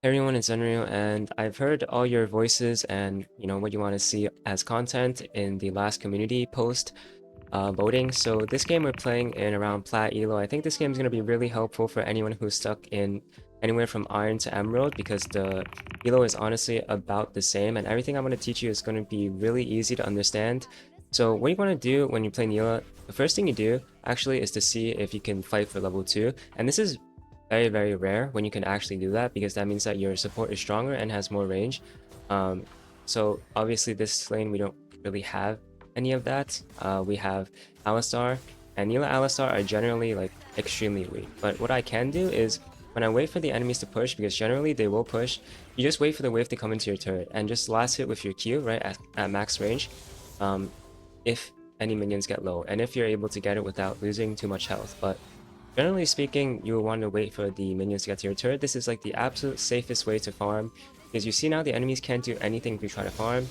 Hey everyone, it's Enryu, and I've heard all your voices and what you want to see as content in the last community post voting. So this game we're playing in around Plat Elo. I think this game is going to be really helpful for anyone who's stuck in anywhere from Iron to Emerald because the Elo is honestly about the same, and everything I'm going to teach you is going to be really easy to understand. So what you want to do when you play Nilah, the first thing you do actually is to see if you can fight for level 2, and this is very, very rare when you can actually do that because that means that your support is stronger and has more range. Um, so obviously this lane we don't really have any of that. We have Alistar and Nilah Alistar are generally like extremely weak. But what I can do is when I wait for the enemies to push, because generally they will push, you just wait for the wave to come into your turret and just last hit with your Q right at max range. Um, if any minions get low and if you're able to get it without losing too much health. But generally speaking, you will want to wait for the minions to get to your turret. This is like the absolute safest way to farm because you see now the enemies can't do anything if you try to farm.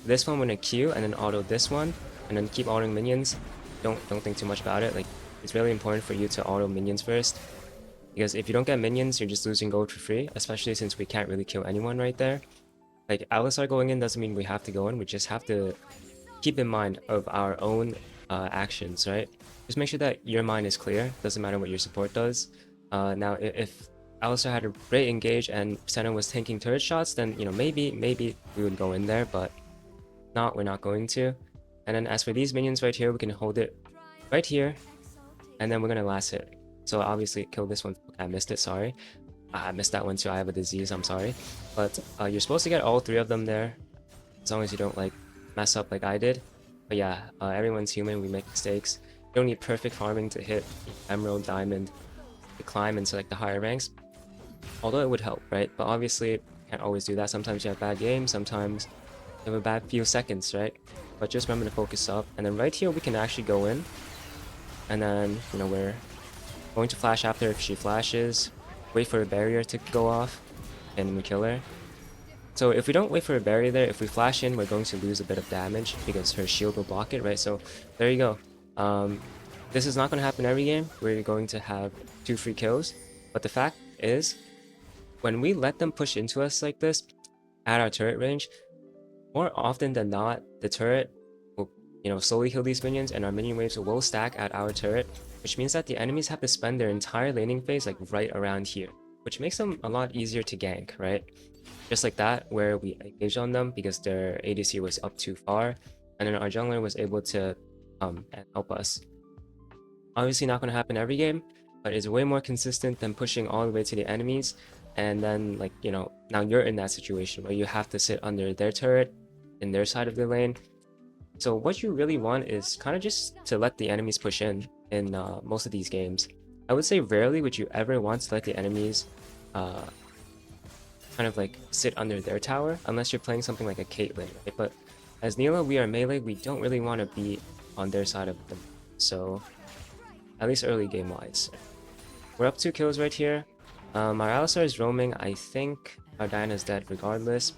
This one with a Q and then auto this one and then keep autoing minions. Don't think too much about it. Like it's really important for you to auto minions first because if you don't get minions, you're just losing gold for free, especially since we can't really kill anyone right there. Like Alistar going in doesn't mean we have to go in. We just have to keep in mind of our own actions, right? Just make sure that your mind is clear. Doesn't matter what your support does. Now, if Alistar had a great engage and Senna was tanking turret shots, then maybe we would go in there, but not. We're not going to. And then as for these minions right here, we can hold it right here, and then we're gonna last hit. So obviously kill this one. I missed it. Sorry, I missed that one too. I have a disease. I'm sorry, but you're supposed to get all three of them there, as long as you don't like mess up like I did. But yeah, everyone's human, we make mistakes. You don't need perfect farming to hit Emerald, Diamond, to climb into like the higher ranks. Although it would help, right? But obviously, you can't always do that. Sometimes you have bad games, sometimes you have a bad few seconds, right? But just remember to focus up. And then right here, we can actually go in. And then, we're going to flash after if she flashes. Wait for a barrier to go off, and we kill her. So if we don't wait for a barrier there, if we flash in, we're going to lose a bit of damage because her shield will block it, right? So there you go. This is not going to happen every game. We're going to have 2 free kills. But the fact is, when we let them push into us like this at our turret range, more often than not, the turret will, slowly heal these minions and our minion waves will stack at our turret, which means that the enemies have to spend their entire laning phase like right around here, which makes them a lot easier to gank, right? Just like that, where we engaged on them because their ADC was up too far, and then our jungler was able to and help us. Obviously not going to happen every game, but it's way more consistent than pushing all the way to the enemies, and then like, now you're in that situation where you have to sit under their turret in their side of the lane. So what you really want is kind of just to let the enemies push in most of these games. I would say rarely would you ever want to let the enemies kind of like sit under their tower unless you're playing something like a Caitlyn, right? But as Nilah, we are melee, we don't really want to be on their side of them. So at least early game wise. We're up 2 kills right here. Our Alistar is roaming. I think our Diana's dead regardless.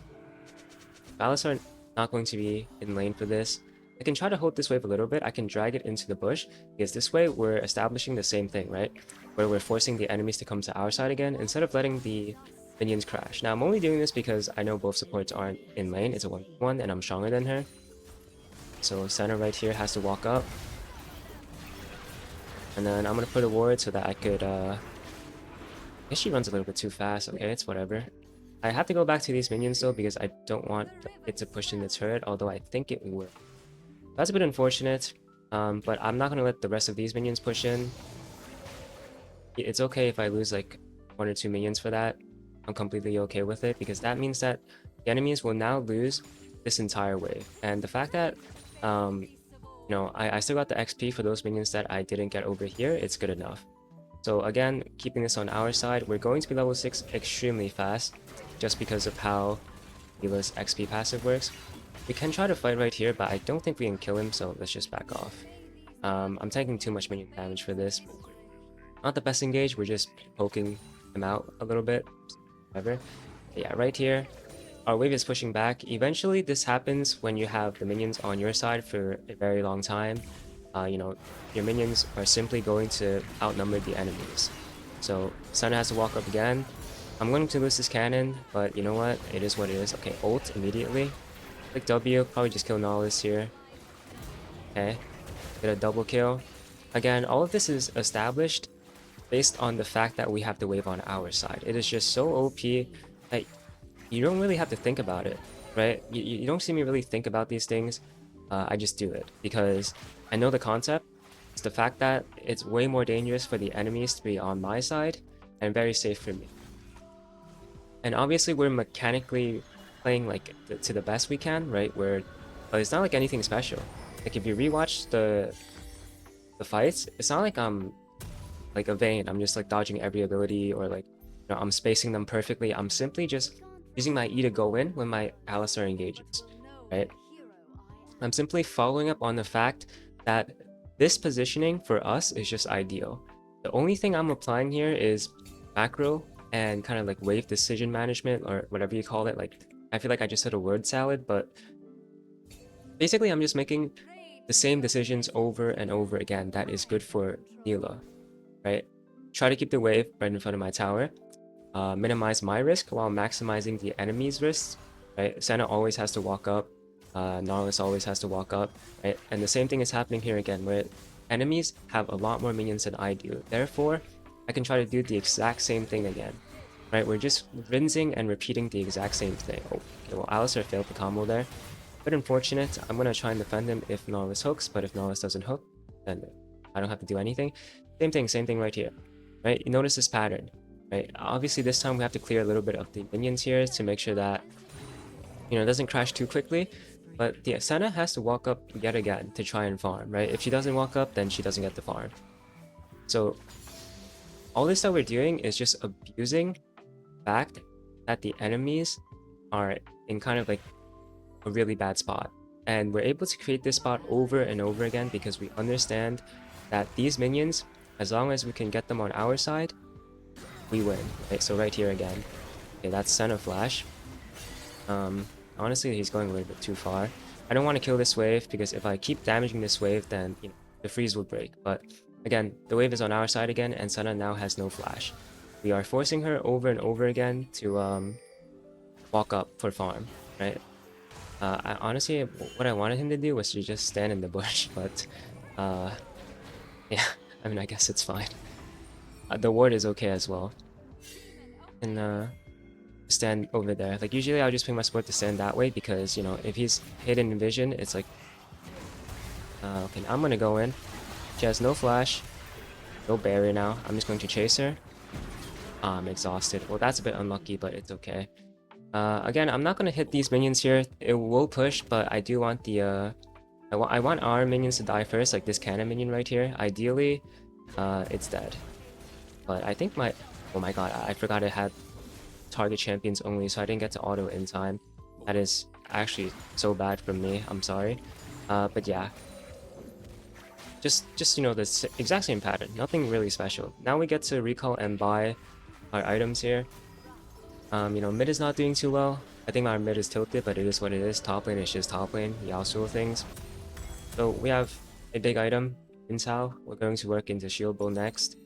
Alistar not going to be in lane for this. I can try to hold this wave a little bit. I can drag it into the bush because this way we're establishing the same thing, right? Where we're forcing the enemies to come to our side again instead of letting the minions crash. Now I'm only doing this because I know both supports aren't in lane. It's a 1v1 and I'm stronger than her. So Senna right here has to walk up. And then I'm gonna put a ward so that I could I guess she runs a little bit too fast. Okay, it's whatever. I have to go back to these minions though because I don't want it to push in the turret, although I think it will. That's a bit unfortunate, but I'm not gonna let the rest of these minions push in. It's okay if I lose like 1 or 2 minions for that. I'm completely okay with it because that means that the enemies will now lose this entire wave. And the fact that, I still got the XP for those minions that I didn't get over here, it's good enough. So again, keeping this on our side, we're going to be level 6 extremely fast just because of how Nilah's XP passive works. We can try to fight right here, but I don't think we can kill him, so let's just back off. I'm taking too much minion damage for this. Not the best engage, we're just poking him out a little bit. However, yeah, right here, our wave is pushing back. Eventually, this happens when you have the minions on your side for a very long time. Your minions are simply going to outnumber the enemies. So Senna has to walk up again. I'm going to lose this cannon, but you know what? It is what it is. Okay, ult immediately. Click W, probably just kill Nilah here. Okay, get a double kill. Again, all of this is established based on the fact that we have the wave on our side. It is just so OP that you don't really have to think about it, right? You don't see me really think about these things. I just do it because I know the concept. It's the fact that it's way more dangerous for the enemies to be on my side and very safe for me. And obviously we're mechanically playing like to the best we can, right? But it's not like anything special. Like if you rewatch the fights, it's not like I'm like a Vayne. I'm just like dodging every ability or like I'm spacing them perfectly. I'm simply just using my E to go in when my Alistar engages, right? I'm simply following up on the fact that this positioning for us is just ideal. The only thing I'm applying here is macro and kind of like wave decision management or whatever you call it. Like I feel like I just said a word salad, but basically I'm just making the same decisions over and over again that is good for Nilah, right? Try to keep the wave right in front of my tower, minimize my risk while maximizing the enemy's risk, right? Senna always has to walk up, Nautilus always has to walk up, right? And the same thing is happening here again, where enemies have a lot more minions than I do. Therefore, I can try to do the exact same thing again, right? We're just rinsing and repeating the exact same thing. Oh, okay, well, Alistar failed the combo there. Bit unfortunate. I'm going to try and defend him if Nautilus hooks, but if Nautilus doesn't hook, then I don't have to do anything. Same thing right here, right? You notice this pattern, right? Obviously, this time we have to clear a little bit of the minions here to make sure that, it doesn't crash too quickly. But the Senna has to walk up yet again to try and farm, right? If she doesn't walk up, then she doesn't get the farm. So all this that we're doing is just abusing the fact that the enemies are in kind of like a really bad spot. And we're able to create this spot over and over again because we understand that these minions, as long as we can get them on our side, we win. Okay, so right here again. Okay, that's Senna Flash. Honestly, he's going a little bit too far. I don't want to kill this wave because if I keep damaging this wave, then the freeze will break. But again, the wave is on our side again, and Senna now has no flash. We are forcing her over and over again to walk up for farm, right? Honestly, what I wanted him to do was to just stand in the bush, but yeah, I mean, I guess it's fine. The ward is okay as well. And stand over there. Like usually I'll just pick my support to stand that way because if he's hidden in vision, it's like okay, I'm gonna go in. She has no flash, no barrier now. I'm just going to chase her. I'm exhausted. Well, that's a bit unlucky, but it's okay. Again, I'm not gonna hit these minions here. It will push, but I do want the I want our minions to die first, like this cannon minion right here. Ideally, it's dead. But I think oh my god, I forgot it had target champions only, so I didn't get to auto in time. That is actually so bad from me. I'm sorry. But yeah, just the exact same pattern. Nothing really special. Now we get to recall and buy our items here. Mid is not doing too well. I think our mid is tilted, but it is what it is. Top lane is just top lane. Yasuo things. So we have a big item in Sao. We're going to work into Shield Bow next.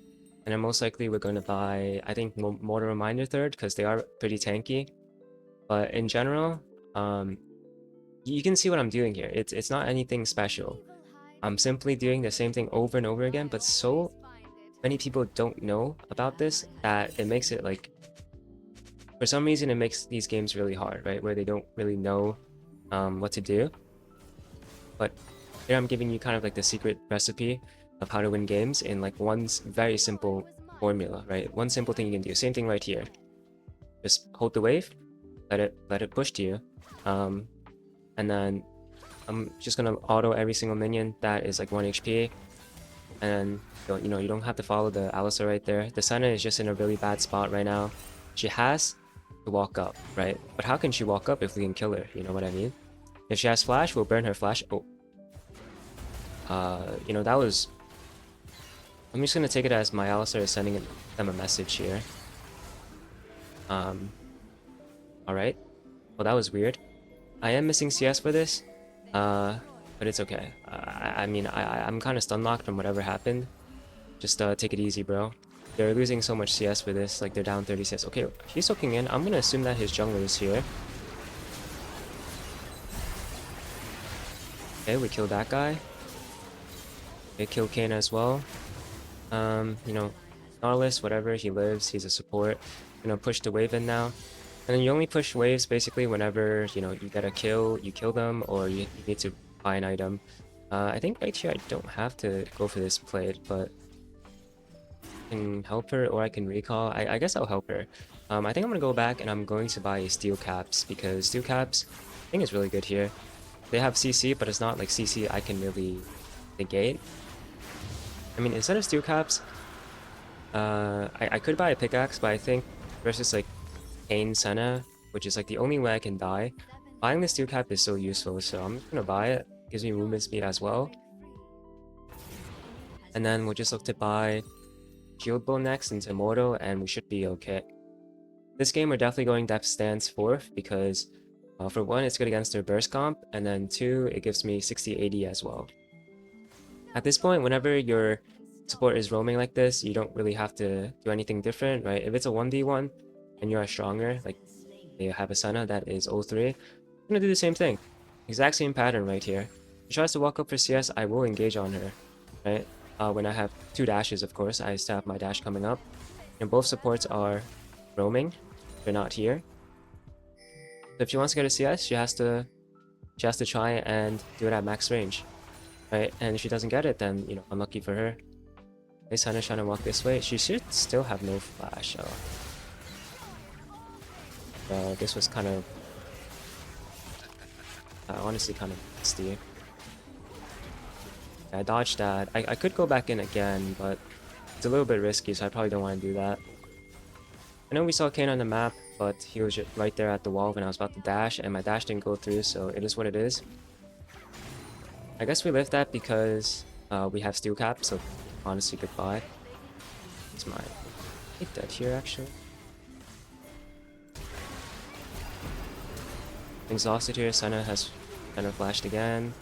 And then most likely we're going to buy, I think, Mortal Reminder third, because they are pretty tanky. But in general, you can see what I'm doing here. It's not anything special. I'm simply doing the same thing over and over again, but so many people don't know about this that it makes it like, for some reason it makes these games really hard, right? Where they don't really know what to do. But here I'm giving you kind of like the secret recipe of how to win games in like one very simple formula, right? One simple thing you can do. Same thing right here. Just hold the wave, let it push to you, and then I'm just gonna auto every single minion that is like 1 HP, and you don't have to follow the Alistar right there. The Senna is just in a really bad spot right now. She has to walk up, right? But how can she walk up if we can kill her? You know what I mean? If she has flash, we'll burn her flash. Oh, that was. I'm just gonna take it as my Alistar is sending them a message here. Alright. Well, that was weird. I am missing CS for this, but it's okay. I mean, I'm kind of stun locked from whatever happened. Just take it easy, bro. they're losing so much CS for this, like they're down 30 CS. Okay, he's hooking in. I'm gonna assume that his jungler is here. Okay, we killed that guy. Okay, kill Kane as well. You know, Nautilus, whatever, he lives, he's a support. Push the wave in now. And then you only push waves basically whenever, you get a kill, you kill them, or you need to buy an item. I think right here I don't have to go for this plate, but I can help her or I can recall. I guess I'll help her. I think I'm gonna go back and I'm going to buy steel caps because steel caps I think is really good here. They have CC, but it's not like CC I can really negate. I mean, instead of steel caps, I could buy a pickaxe, but I think versus like Kane Senna, which is like the only way I can die, buying the steel cap is so useful, so I'm just gonna buy it. Gives me movement speed as well. And then we'll just look to buy Shield Bow next into Immortal, and we should be okay. This game we're definitely going Depth Stance 4th because for 1 it's good against their burst comp, and then 2 it gives me 60-80 as well. At this point, whenever your support is roaming like this, you don't really have to do anything different, right? If it's a 1v1 and you are stronger, like you have a Senna that is 03, I'm gonna do the same thing. Exact same pattern right here. If she tries to walk up for CS, I will engage on her, right? When I have 2 dashes, of course, I still have my dash coming up. And both supports are roaming. They're not here. So if she wants to get a CS, she has to try and do it at max range. Right? And if she doesn't get it, then, unlucky for her. This Senna's trying to walk this way. She should still have no flash. This was kind of... honestly kind of nasty. I dodged that. I could go back in again, but it's a little bit risky, so I probably don't want to do that. I know we saw Kane on the map, but he was just right there at the wall when I was about to dash, and my dash didn't go through, so it is what it is. I guess we live that because we have steel cap, so honestly goodbye. It's mine. I dead here actually. Exhausted here, Senna has kind of flashed again.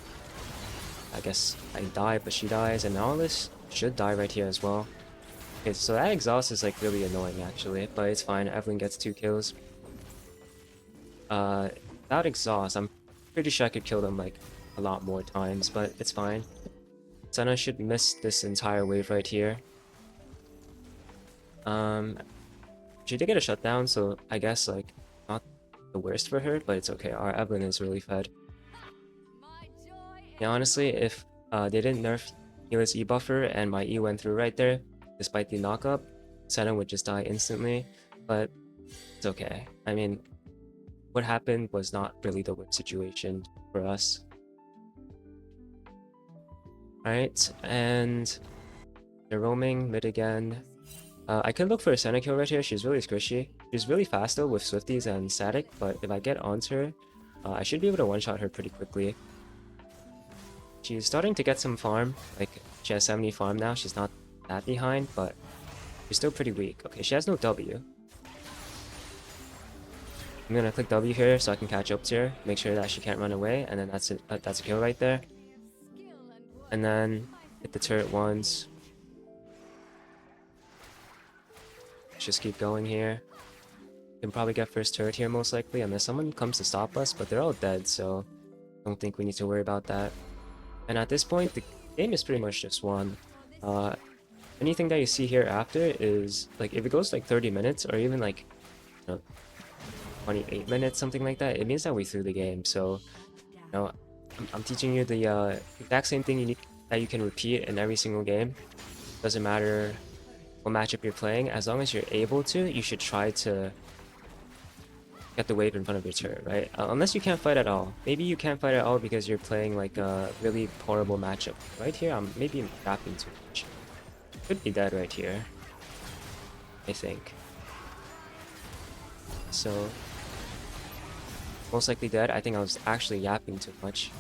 I guess I die, but she dies, and Nautilus should die right here as well. Okay, so that exhaust is like really annoying actually, but it's fine. Evelyn gets 2 kills. Without exhaust, I'm pretty sure I could kill them like a lot more times, but it's fine. Senna should miss this entire wave right here. She did get a shutdown, so I guess like not the worst for her, but it's okay. Our Evelyn is really fed. Yeah, honestly, if they didn't nerf Nilah's E buffer and my E went through right there, despite the knockup, Senna would just die instantly, but it's okay. I mean, what happened was not really the worst situation for us. Alright, and they're roaming mid again. I could look for a Senna kill right here. She's really squishy. She's really fast though with Swifties and Static, but if I get onto her, I should be able to one-shot her pretty quickly. She's starting to get some farm, like she has 70 farm now. She's not that behind, but she's still pretty weak. Okay, she has no W. I'm gonna click W here so I can catch up to her, make sure that she can't run away, and then that's it. That's a kill right there. And then hit the turret once. Just keep going here. Can probably get first turret here most likely, unless someone comes to stop us, but they're all dead, so I don't think we need to worry about that. And at this point, the game is pretty much just won. Anything that you see here after is, like, if it goes like 30 minutes, or even like, 28 minutes, something like that, it means that we threw the game. So, I'm teaching you the exact same thing that you can repeat in every single game. Doesn't matter what matchup you're playing, as long as you're able to, you should try to get the wave in front of your turret, right? Unless you can't fight at all. Maybe you can't fight at all because you're playing like a really horrible matchup. Right here, I'm maybe yapping too much. Could be dead right here, I think. So, most likely dead. I think I was actually yapping too much.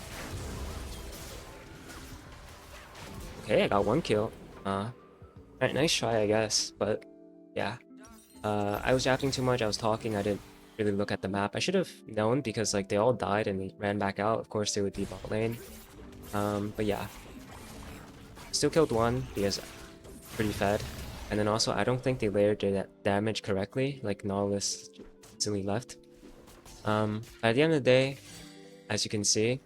Okay, I got 1 kill. Alright, nice try, I guess, but yeah. I was yapping too much, I was talking, I didn't really look at the map. I should have known because like they all died and they ran back out. Of course they would be bot lane. But yeah. Still killed 1 because pretty fed. And then also, I don't think they layered their damage correctly, like Nautilus recently left. At the end of the day, as you can see,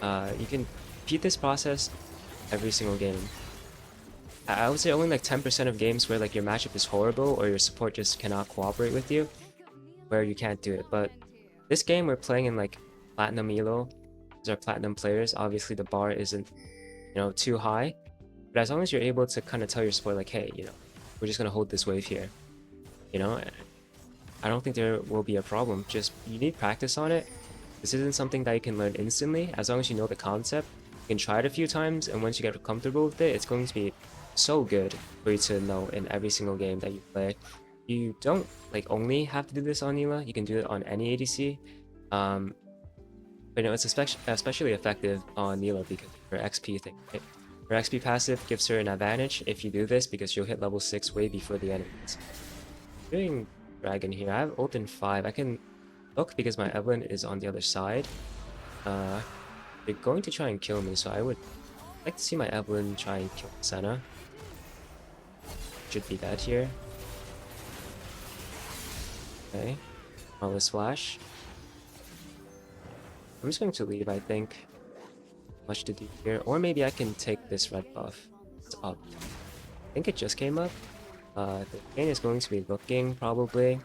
you can repeat this process every single game. I would say only like 10% of games where like your matchup is horrible or your support just cannot cooperate with you, where you can't do it. But this game we're playing in like Platinum Elo. These are Platinum players. Obviously the bar isn't, too high. But as long as you're able to kind of tell your support like, hey, we're just gonna hold this wave here. You know, I don't think there will be a problem. Just you need practice on it. This isn't something that you can learn instantly. As long as you know the concept, you can try it a few times, and once you get comfortable with it, it's going to be so good for you to know in every single game that you play. You don't like only have to do this on Nilah. You can do it on any ADC. But it's especially effective on Nilah because of her XP thing. Right? Her XP passive gives her an advantage if you do this because you'll hit level 6 way before the enemies. Doing Dragon here. I have ult in 5. I can look because my Evelyn is on the other side. They're going to try and kill me, so I would like to see my Evelyn try and kill Senna. Should be dead here. Okay. Marvelous Flash. I'm just going to leave, I think. Much to do here. Or maybe I can take this red buff. It's up. I think it just came up. The game is going to be looking, probably.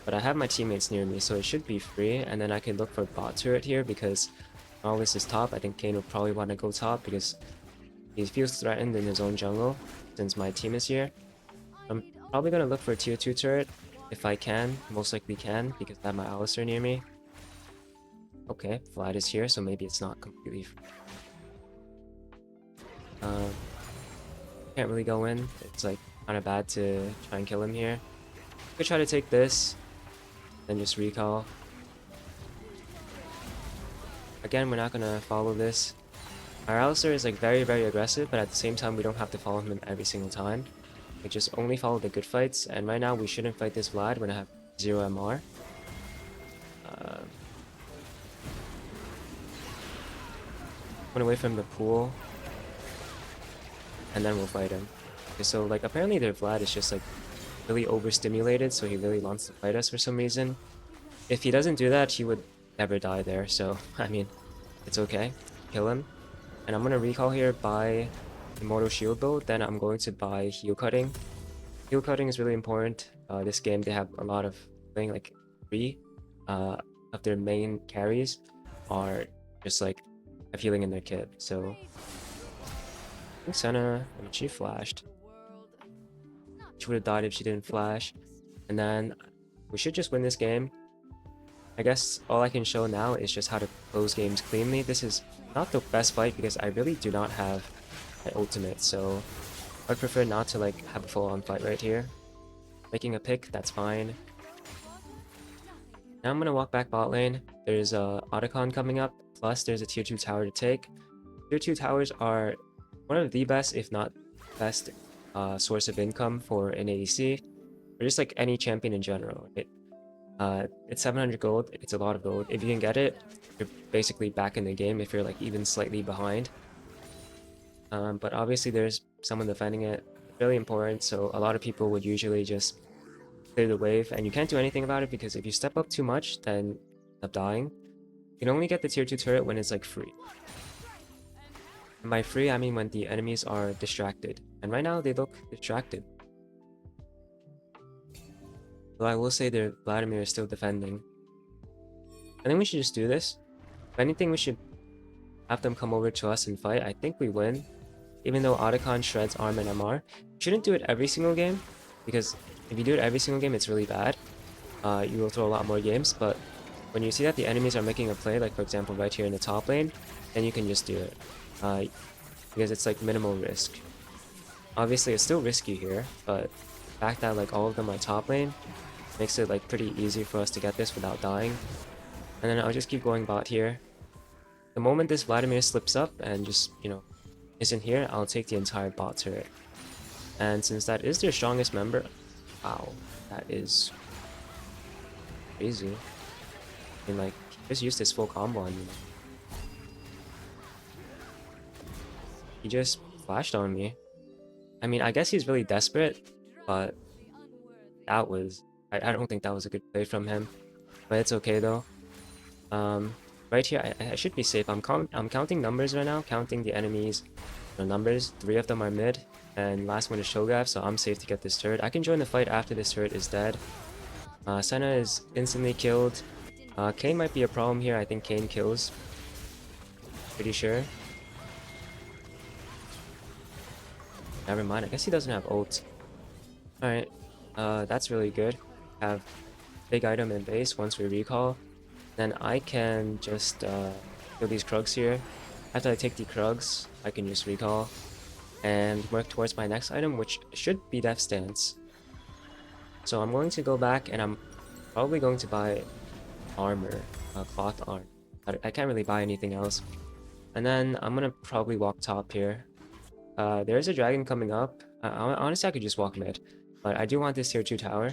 But I have my teammates near me, so it should be free. And then I can look for bot turret here because Marvelous is top. I think Kane will probably want to go top because he feels threatened in his own jungle since my team is here. I'm probably going to look for a tier 2 turret if I can. Most likely can because I have my Alistar near me. Okay, Vlad is here, so maybe it's not completely free. Can't really go in. It's like kind of bad to try and kill him here. Could try to take this, then just recall. Again, we're not gonna follow this. Our Alistar is like very, very aggressive, but at the same time, we don't have to follow him every single time. We just only follow the good fights, and right now we shouldn't fight this Vlad when I have 0 MR. Went away from the pool, and then we'll fight him. Okay, so like apparently their Vlad is just like really overstimulated, so he really wants to fight us for some reason. If he doesn't do that, he would never die there, so I mean, it's okay. Kill him. And I'm gonna recall here, buy Immortal Shield build, then I'm going to buy Heal Cutting. Heal Cutting is really important. This game, they have a lot of things, like 3 of their main carries are just like have healing in their kit, so I think Senna, I mean, she flashed. She would have died if she didn't flash. And then we should just win this game. I guess all I can show now is just how to close games cleanly. This is not the best fight because I really do not have an ultimate, so I'd prefer not to like have a full-on fight right here. Making a pick, that's fine. Now I'm gonna walk back bot lane. There's a Otacon coming up, plus there's a tier 2 tower to take. Tier 2 towers are one of the best, if not best, source of income for an ADC, or just like any champion in general. It's 700 gold, it's a lot of gold. If you can get it, you're basically back in the game if you're like even slightly behind. But obviously there's someone defending it, really important, so a lot of people would usually just clear the wave, and you can't do anything about it because if you step up too much, then you end up dying. You can only get the tier 2 turret when it's like free. And by free, I mean when the enemies are distracted. And right now, they look distracted. Though I will say their Vladimir is still defending. I think we should just do this. If anything, we should have them come over to us and fight. I think we win. Even though Otacon shreds arm and MR. You shouldn't do it every single game, because if you do it every single game, it's really bad. You will throw a lot more games, but when you see that the enemies are making a play, like for example right here in the top lane, then you can just do it. Because it's like minimal risk. Obviously it's still risky here, but the fact that like all of them are top lane makes it like pretty easy for us to get this without dying. And then I'll just keep going bot here. The moment this Vladimir slips up and just, isn't here, I'll take the entire bot turret. And since that is their strongest member, wow, that is crazy. I mean, like, he just used his full combo on me. He just flashed on me. I mean, I guess he's really desperate, but that was I don't think that was a good play from him. But it's okay though. Um, right here, I should be safe. I'm counting numbers right now, counting the enemies' numbers. 3 of them are mid, and last one is Shogath, so I'm safe to get this turret. I can join the fight after this turret is dead. Senna is instantly killed. Kane might be a problem here. I think Kane kills. Pretty sure. Never mind. I guess he doesn't have ult. Alright. That's really good. Have big item in base once we recall. Then I can just kill these Krugs here. After I take the Krugs, I can just recall and work towards my next item, which should be Death Stance. So I'm going to go back and I'm probably going to buy armor, cloth armor. I can't really buy anything else. And then I'm gonna probably walk top here. There's a dragon coming up. Honestly, I could just walk mid, but I do want this tier 2 tower.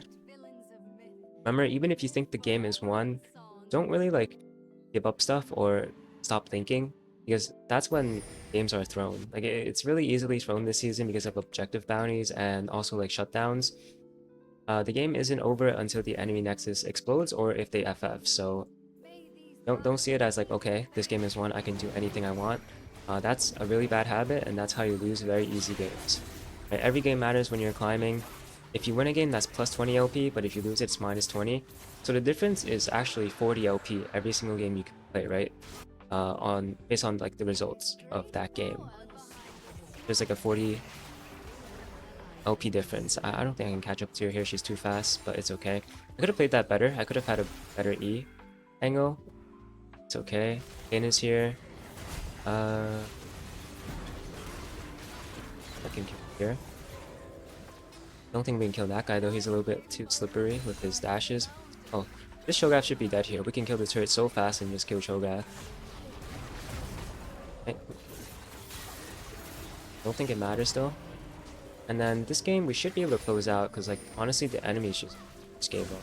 Remember, even if you think the game is won, don't really like give up stuff or stop thinking, because that's when games are thrown. Like it's really easily thrown this season because of objective bounties and also like shutdowns. The game isn't over until the enemy nexus explodes or if they FF. So don't see it as like, okay, this game is won, I can do anything I want. That's a really bad habit, and that's how you lose very easy games. Right? Every game matters when you're climbing. If you win a game, that's plus 20 LP, but if you lose, it's minus 20. So the difference is actually 40 LP every single game you can play, right? Based on like the results of that game. There's like a 40 LP difference. I don't think I can catch up to her here. She's too fast, but it's okay. I could have played that better. I could have had a better E angle. It's okay. Kane is here. I can kill here. Don't think we can kill that guy though. He's a little bit too slippery with his dashes. Oh, this Shogath should be dead here. We can kill the turret so fast and just kill Shogath. Don't think it matters though. And then this game we should be able to close out because like honestly the enemies just gave up.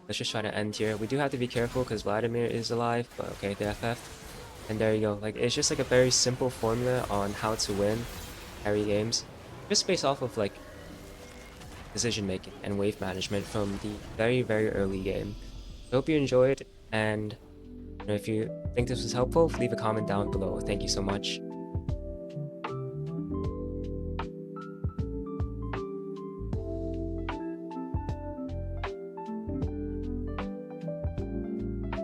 Let's just try to end here. We do have to be careful because Vladimir is alive, but okay, the FF. And there you go. Like it's just like a very simple formula on how to win carry games, just based off of like decision making and wave management from the very early game. I hope you enjoyed, and if you think this was helpful, leave a comment down below. Thank you so much.